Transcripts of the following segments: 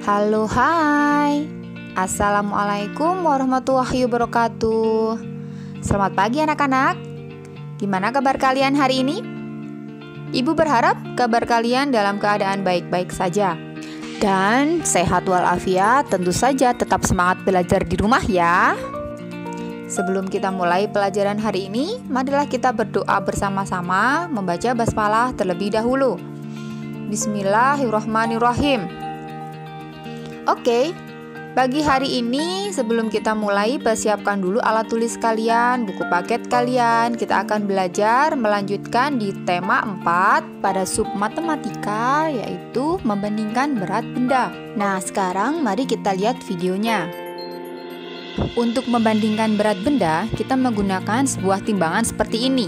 Halo, hai. Assalamualaikum warahmatullahi wabarakatuh. Selamat pagi anak-anak. Gimana kabar kalian hari ini? Ibu berharap kabar kalian dalam keadaan baik-baik saja. Dan sehat walafiat, tentu saja tetap semangat belajar di rumah ya. Sebelum kita mulai pelajaran hari ini, marilah kita berdoa bersama-sama membaca basmalah terlebih dahulu. Bismillahirrahmanirrahim. Oke, pagi hari ini sebelum kita mulai, persiapkan dulu alat tulis kalian, buku paket kalian. Kita akan belajar melanjutkan di tema 4 pada sub matematika, yaitu membandingkan berat benda. Nah, sekarang mari kita lihat videonya. Untuk membandingkan berat benda, kita menggunakan sebuah timbangan seperti ini.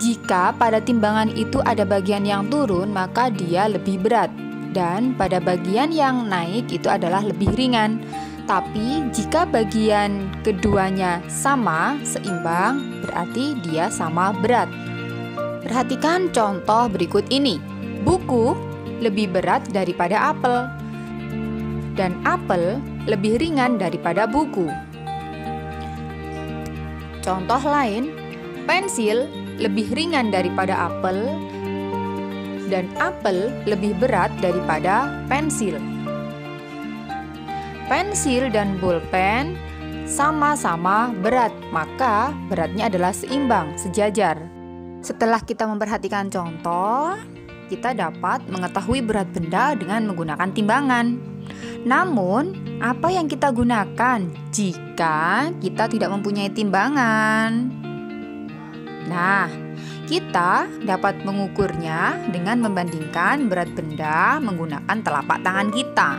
Jika pada timbangan itu ada bagian yang turun, maka dia lebih berat. Dan pada bagian yang naik itu adalah lebih ringan. Tapi jika bagian keduanya sama, seimbang, berarti dia sama berat. Perhatikan contoh berikut ini. Buku lebih berat daripada apel. Dan apel lebih ringan daripada buku. Contoh lain, pensil lebih ringan daripada apel dan apel lebih berat daripada pensil. Pensil dan bolpen sama-sama berat, maka beratnya adalah seimbang, sejajar. Setelah kita memperhatikan contoh, kita dapat mengetahui berat benda dengan menggunakan timbangan. Namun, apa yang kita gunakan jika kita tidak mempunyai timbangan? Nah, kita dapat mengukurnya dengan membandingkan berat benda menggunakan telapak tangan kita.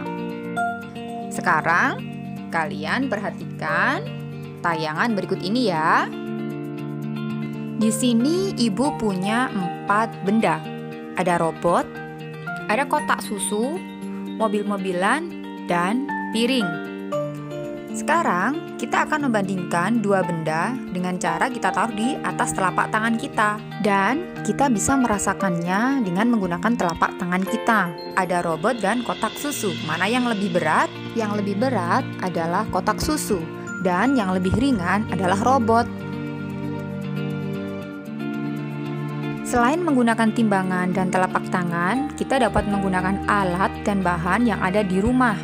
Sekarang, kalian perhatikan tayangan berikut ini ya. Di sini ibu punya 4 benda. Ada robot, ada kotak susu, mobil-mobilan, dan piring. Sekarang kita akan membandingkan 2 benda dengan cara kita taruh di atas telapak tangan kita. Dan kita bisa merasakannya dengan menggunakan telapak tangan kita. Ada robot dan kotak susu. Mana yang lebih berat? Yang lebih berat adalah kotak susu. Dan yang lebih ringan adalah robot. Selain menggunakan timbangan dan telapak tangan, kita dapat menggunakan alat dan bahan yang ada di rumah.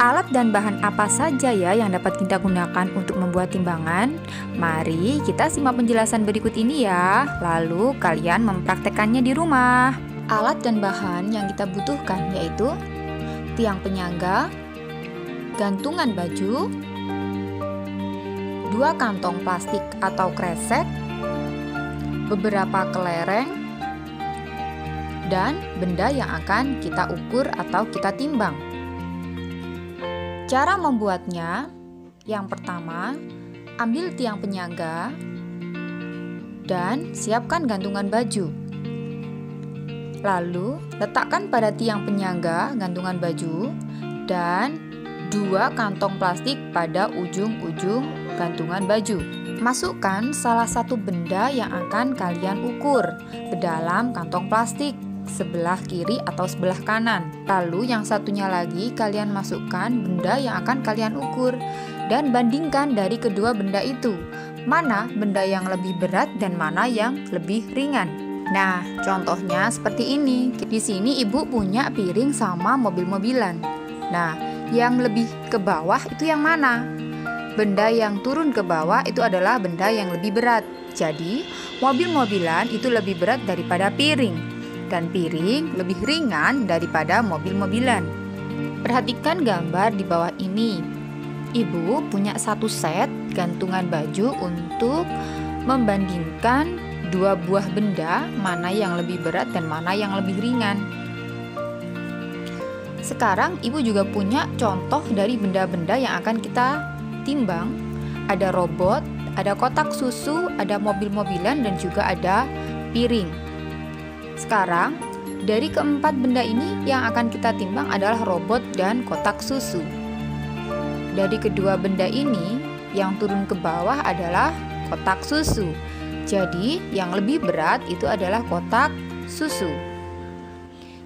Alat dan bahan apa saja ya yang dapat kita gunakan untuk membuat timbangan? Mari kita simak penjelasan berikut ini ya, lalu kalian mempraktekannya di rumah. Alat dan bahan yang kita butuhkan yaitu tiang penyangga, gantungan baju, 2 kantong plastik atau kresek, beberapa kelereng, dan benda yang akan kita ukur atau kita timbang. Cara membuatnya, yang pertama, ambil tiang penyangga dan siapkan gantungan baju. Lalu, letakkan pada tiang penyangga gantungan baju dan 2 kantong plastik pada ujung-ujung gantungan baju. Masukkan salah satu benda yang akan kalian ukur ke dalam kantong plastik, sebelah kiri atau sebelah kanan. Lalu yang satunya lagi kalian masukkan benda yang akan kalian ukur dan bandingkan dari kedua benda itu. Mana benda yang lebih berat dan mana yang lebih ringan. Nah, contohnya seperti ini. Di sini ibu punya piring sama mobil-mobilan. Nah, yang lebih ke bawah itu yang mana? Benda yang turun ke bawah itu adalah benda yang lebih berat. Jadi, mobil-mobilan itu lebih berat daripada piring. Dan piring lebih ringan daripada mobil-mobilan. Perhatikan gambar di bawah ini. Ibu punya 1 set gantungan baju untuk membandingkan 2 buah benda, mana yang lebih berat dan mana yang lebih ringan. Sekarang ibu juga punya contoh dari benda-benda yang akan kita timbang. Ada robot, ada kotak susu, ada mobil-mobilan, dan juga ada piring. Sekarang, dari keempat benda ini yang akan kita timbang adalah robot dan kotak susu. Dari kedua benda ini, yang turun ke bawah adalah kotak susu. Jadi, yang lebih berat itu adalah kotak susu.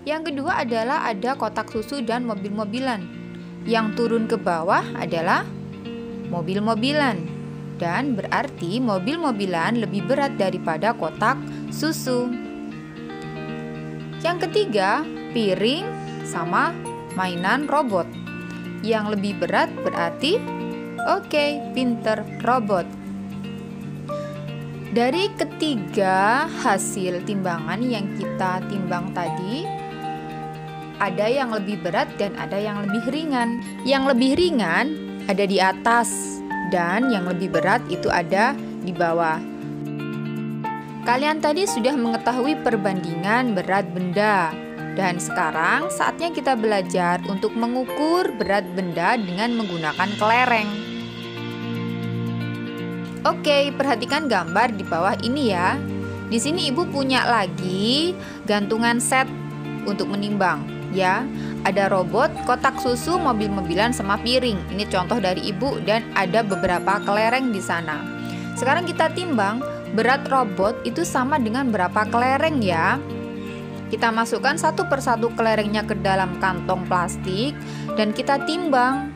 Yang kedua adalah ada kotak susu dan mobil-mobilan. Yang turun ke bawah adalah mobil-mobilan. Dan berarti mobil-mobilan lebih berat daripada kotak susu. Yang ketiga, piring sama mainan robot. Yang lebih berat berarti oke, pinter robot. Dari ketiga hasil timbangan yang kita timbang tadi, ada yang lebih berat dan ada yang lebih ringan. Yang lebih ringan ada di atas dan yang lebih berat itu ada di bawah. Kalian tadi sudah mengetahui perbandingan berat benda. Dan sekarang saatnya kita belajar untuk mengukur berat benda dengan menggunakan kelereng. Oke, perhatikan gambar di bawah ini ya. Di sini ibu punya lagi gantungan set untuk menimbang ya. Ada robot, kotak susu, mobil-mobilan sama piring. Ini contoh dari ibu dan ada beberapa kelereng di sana. Sekarang kita timbang berat robot itu sama dengan berapa kelereng ya. Kita masukkan satu persatu kelerengnya ke dalam kantong plastik dan kita timbang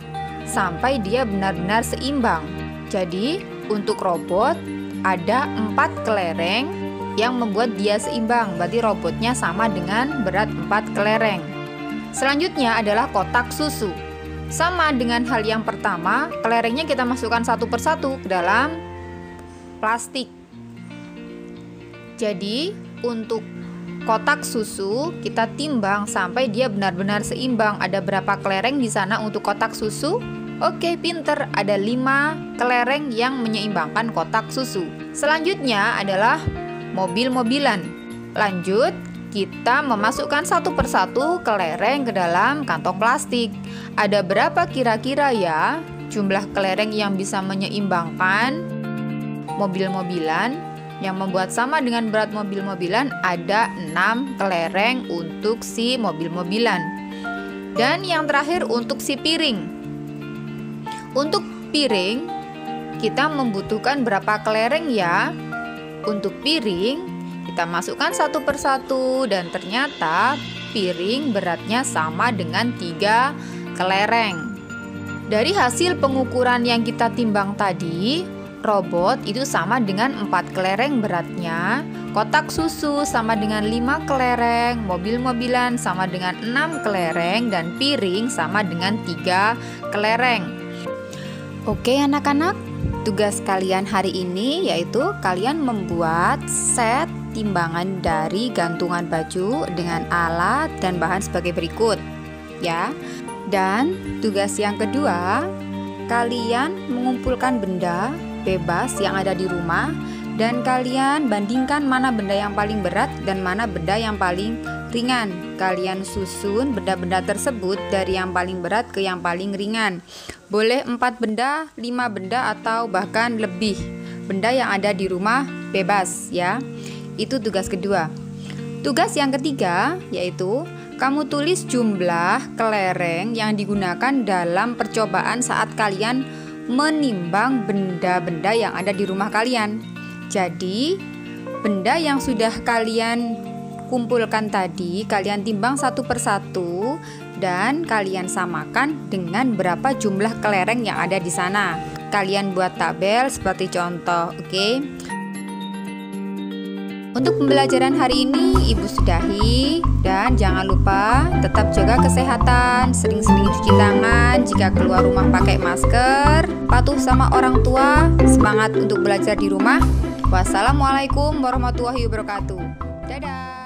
sampai dia benar-benar seimbang. Jadi untuk robot ada 4 kelereng yang membuat dia seimbang. Berarti robotnya sama dengan berat 4 kelereng. Selanjutnya adalah kotak susu. Sama dengan hal yang pertama, kelerengnya kita masukkan satu persatu ke dalam plastik. Jadi untuk kotak susu kita timbang sampai dia benar-benar seimbang. Ada berapa kelereng di sana untuk kotak susu? Oke, pinter. Ada 5 kelereng yang menyeimbangkan kotak susu. Selanjutnya adalah mobil-mobilan. Lanjut, kita memasukkan satu persatu kelereng ke dalam kantong plastik. Ada berapa kira-kira ya jumlah kelereng yang bisa menyeimbangkan mobil-mobilan? Yang membuat sama dengan berat mobil-mobilan ada 6 kelereng untuk si mobil-mobilan. Dan yang terakhir untuk si piring. Untuk piring kita membutuhkan berapa kelereng ya? Untuk piring kita masukkan satu persatu dan ternyata piring beratnya sama dengan 3 kelereng. Dari hasil pengukuran yang kita timbang tadi, robot itu sama dengan 4 kelereng beratnya, kotak susu sama dengan 5 kelereng, mobil-mobilan sama dengan 6 kelereng, dan piring sama dengan 3 kelereng. Oke anak-anak, tugas kalian hari ini yaitu kalian membuat set timbangan dari gantungan baju dengan alat dan bahan sebagai berikut ya. Dan tugas yang kedua, kalian mengumpulkan benda bebas yang ada di rumah dan kalian bandingkan mana benda yang paling berat dan mana benda yang paling ringan. Kalian susun benda-benda tersebut dari yang paling berat ke yang paling ringan. Boleh 4 benda, 5 benda atau bahkan lebih benda yang ada di rumah bebas ya. Itu tugas kedua. Tugas yang ketiga yaitu kamu tulis jumlah kelereng yang digunakan dalam percobaan saat kalian menimbang benda-benda yang ada di rumah kalian. Jadi, benda yang sudah kalian kumpulkan tadi, kalian timbang satu persatu dan kalian samakan dengan berapa jumlah kelereng yang ada di sana. Kalian buat tabel seperti contoh, oke? Untuk pembelajaran hari ini Ibu sudahi dan jangan lupa tetap jaga kesehatan, sering-sering cuci tangan, jika keluar rumah pakai masker, patuh sama orang tua, semangat untuk belajar di rumah. Wassalamualaikum warahmatullahi wabarakatuh. Dadah.